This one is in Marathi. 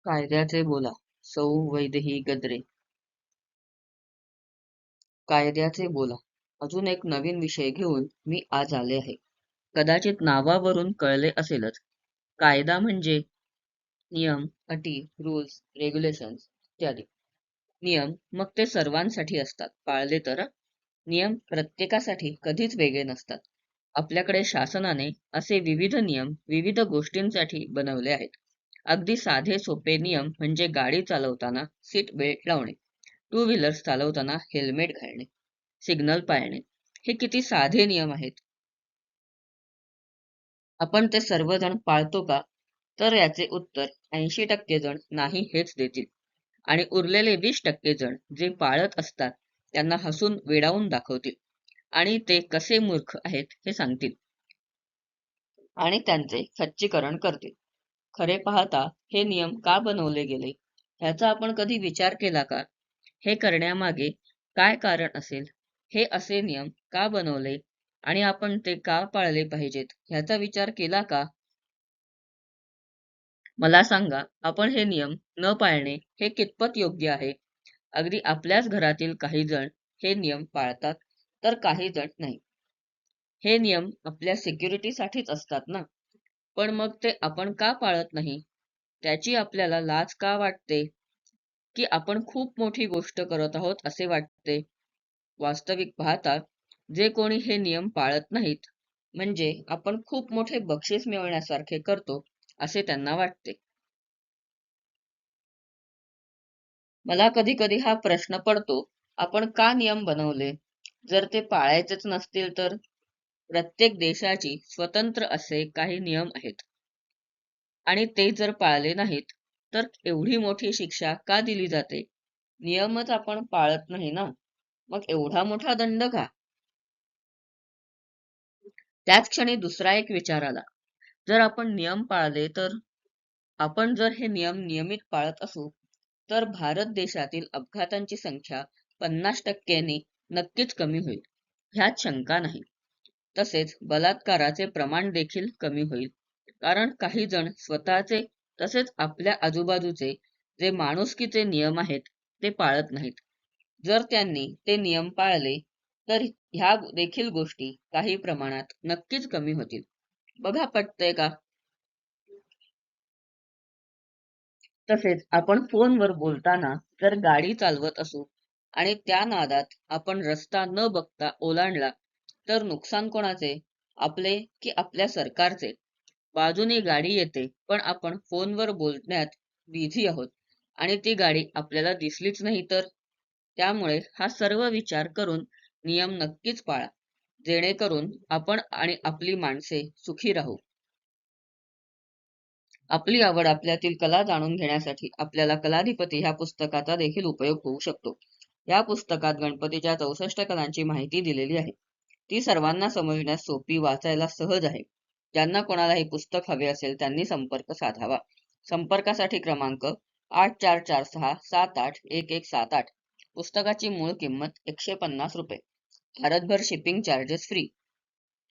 कायद्याचे बोला. सौ वैदेही गद्रे. कायद्याचे बोला. अजून एक नवीन विषय घेऊन मी आज आले आहे. कदाचित नावावरून कळले असेलच. कायदा म्हणजे नियम, अटी, रूल्स, रेग्युलेशन्स इत्यादी. नियम मग ते सर्वांसाठी असतात, पाळले तर नियम प्रत्येकासाठी कधीच वेगळे नसतात. आपल्याकडे शासनाने असे विविध नियम विविध गोष्टींसाठी बनवले आहेत. अगदी साधे सोपे नियम म्हणजे गाडी चालवताना सीट बेल्ट लावणे, टू व्हीलर्स चालवताना हेल्मेट घालणे, सिग्नल पाळणे. हे किती साधे नियम आहेत. आपण ते सर्वजण पाळतो का? तर याचे उत्तर 80% जण नाही हेच देतील. आणि उरलेले 20% जण जे पाळत असतात त्यांना हसून वेडावून दाखवतील आणि ते कसे मूर्ख आहेत हे सांगतील आणि त्यांचे खच्चीकरण करतील. खरे पाहता हे नियम का बनवले गेले ह्याचा आपण कधी विचार केला का? हे करण्यामागे काय कारण असेल? हे असे नियम का बनवले आणि आपण ते का पाळले पाहिजेत ह्याचा विचार केला का? मला सांगा, आपण हे नियम न पाळणे हे कितपत योग्य आहे? अगदी आपल्याच घरातील काही जण हे नियम पाळतात तर काही जण नाही. हे नियम आपल्या सिक्युरिटीसाठीच असतात ना. पण मग ते आपण का पाळत नाही? त्याची आपल्याला लाज का वाटते? की आपण खूप मोठी गोष्ट करत आहोत असे वाटते? वास्तविक पाहता जे कोणी हे नियम पाळत नाहीत म्हणजे आपण खूप मोठे बक्षीस मिळवण्यासारखे करतो असे त्यांना वाटते. मला कधी कधी हा प्रश्न पडतो, आपण का नियम बनवले? जर ते पाळायचेच नसतील तर? प्रत्येक देशाची स्वतंत्र असे काही नियम आहेत आणि ते जर पाळले नाहीत तर एवढी मोठी शिक्षा का दिली जाते? नियमच आपण पाळत नाही ना, मग एवढा मोठा दंड का? त्याच क्षणी दुसरा एक विचार आला. जर आपण नियम पाळले तर आपण जर हे नियम नियमित पाळत असू तर भारत देशातील अपघातांची संख्या 50% नक्कीच कमी होईल. ह्यात शंका नाही. तसेच बलात्काराचे प्रमाण देखील कमी होईल. कारण काही जण स्वतःचे तसेच आपल्या आजूबाजूचे जे माणुसकीचे नियम आहेत ते पाळत नाहीत. जर त्यांनी ते नियम पाळले तर ह्या देखील गोष्टी काही प्रमाणात नक्कीच कमी होतील. बघा पटतंय का? तसेच आपण फोनवर बोलताना जर गाडी चालवत असू आणि त्या नादात आपण रस्ता न बघता ओलांडला तर नुकसान कोणाचे? आपले की आपल्या सरकारचे? बाजूने गाडी येते पण आपण फोनवर बोलण्यात बिझी आहोत आणि ती गाडी आपल्याला दिसलीच नाही तर? त्यामुळे हा सर्व विचार करून नियम नक्कीच पाळा, जेणेकरून आपण आणि आपली माणसे सुखी राहू. आपली आवड आपल्यातील कला जाणून घेण्यासाठी आपल्याला कलाधिपती ह्या पुस्तकाचा देखील उपयोग होऊ शकतो. या पुस्तकात गणपतीच्या 64 कलांची माहिती दिलेली आहे. ती सर्वांना समजण्यास सोपी, वाचायला सहज आहे. ज्यांना कोणाला हे पुस्तक हवे असेल त्यांनी संपर्क साधावा. संपर्कासाठी क्रमांक 8446781178. पुस्तकाची मूळ किंमत ₹150. भारतभर शिपिंग चार्जेस फ्री.